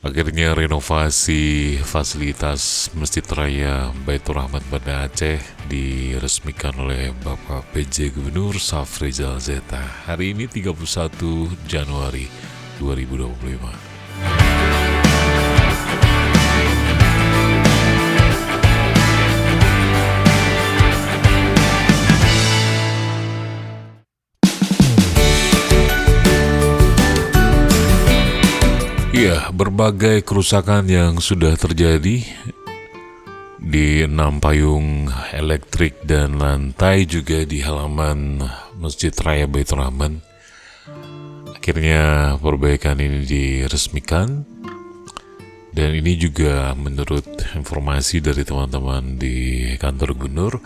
Akhirnya renovasi fasilitas Masjid Raya Baitur Rahman Banda Aceh diresmikan oleh Bapak PJ Gubernur Safrizal Zeta hari ini 31 Januari 2025. Ya, berbagai kerusakan yang sudah terjadi di 6 payung elektrik dan lantai juga di halaman Masjid Raya Baitur Rahman. Akhirnya perbaikan ini diresmikan, dan ini juga menurut informasi dari teman-teman di kantor gubernur,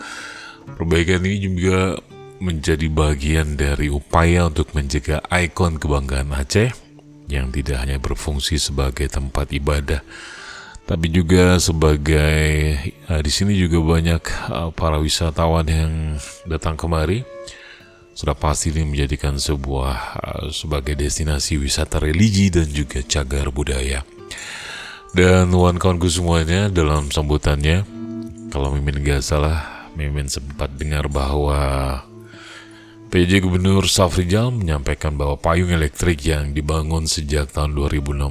perbaikan ini juga menjadi bagian dari upaya untuk menjaga ikon kebanggaan Aceh yang tidak hanya berfungsi sebagai tempat ibadah, tapi juga sebagai di sini juga banyak para wisatawan yang datang kemari. Sudah pasti ini menjadikan sebuah sebagai destinasi wisata religi dan juga cagar budaya. Dan kawan-kawanku semuanya, dalam sambutannya, kalau Mimin gak salah, Mimin sempat dengar bahwa PJ Gubernur Safrizal menyampaikan bahwa payung elektrik yang dibangun sejak tahun 2016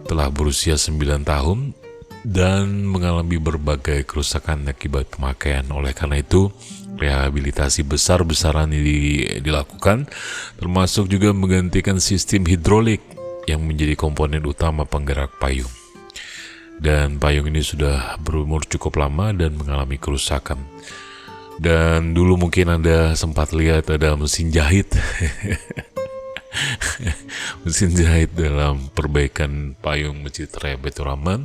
telah berusia 9 tahun dan mengalami berbagai kerusakan akibat pemakaian. Oleh karena itu, rehabilitasi besar-besaran ini dilakukan, termasuk juga menggantikan sistem hidrolik yang menjadi komponen utama penggerak payung. Dan payung ini sudah berumur cukup lama dan mengalami kerusakan. Dan dulu mungkin Anda sempat lihat ada mesin jahit mesin jahit dalam perbaikan payung Masjid Raya Baitur Rahman,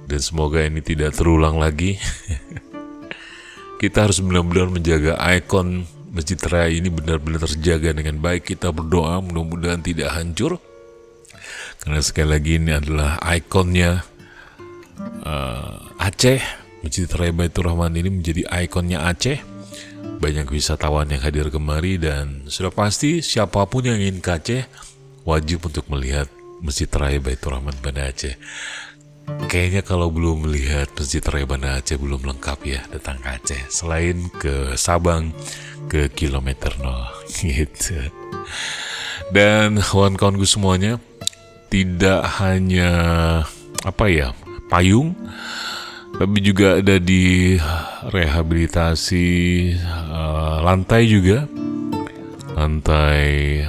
dan semoga ini tidak terulang lagi. Kita harus benar-benar menjaga ikon Masjid Raya ini benar-benar terjaga dengan baik. Kita berdoa mudah-mudahan tidak hancur, karena sekali lagi ini adalah ikonnya Aceh. Masjid Raya Baitur Rahman ini menjadi ikonnya Aceh. Banyak wisatawan yang hadir kemari, dan sudah pasti siapapun yang ingin ke Aceh wajib untuk melihat Masjid Raya Baitur Rahman Banda Aceh. Kayaknya kalau belum melihat Masjid Raya Banda Aceh belum lengkap ya datang ke Aceh. Selain ke Sabang, ke kilometer 0 gitu. Dan kawan-kawanku semuanya, tidak hanya payung, tapi juga ada di rehabilitasi lantai juga, lantai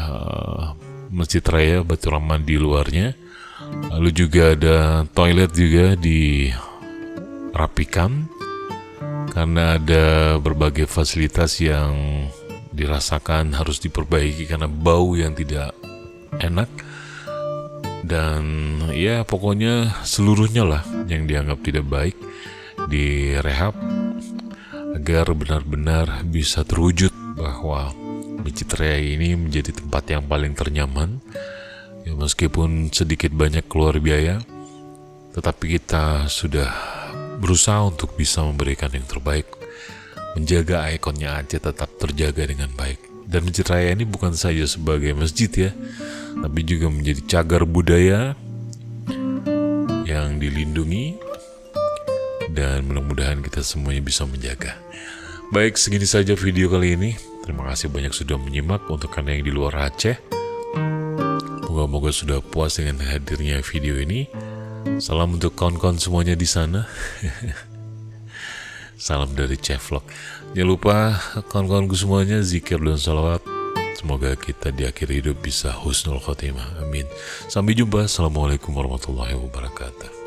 Masjid Raya Baitur Rahman di luarnya. Lalu juga ada toilet juga dirapikan, karena ada berbagai fasilitas yang dirasakan harus diperbaiki karena bau yang tidak enak. Dan ya pokoknya seluruhnya lah yang dianggap tidak baik direhab agar benar-benar bisa terwujud bahwa Masjid Raya ini menjadi tempat yang paling ternyaman. Ya, meskipun sedikit banyak keluar biaya, tetapi kita sudah berusaha untuk bisa memberikan yang terbaik, menjaga ikonnya Aceh tetap terjaga dengan baik. Dan Masjid Raya ini bukan saja sebagai masjid ya, tapi juga menjadi cagar budaya yang dilindungi, dan mudah-mudahan kita semuanya bisa menjaga. Baik, segini saja video kali ini. Terima kasih banyak sudah menyimak. Untuk Anda yang di luar Aceh, moga-moga sudah puas dengan hadirnya video ini. Salam untuk kawan-kawan semuanya di sana. Salam dari Cheflog. Jangan lupa kawan-kawanku semuanya, zikir dan salawat. Semoga kita di akhir hidup bisa husnul khotimah. Amin. Sampai jumpa. Assalamualaikum warahmatullahi wabarakatuh.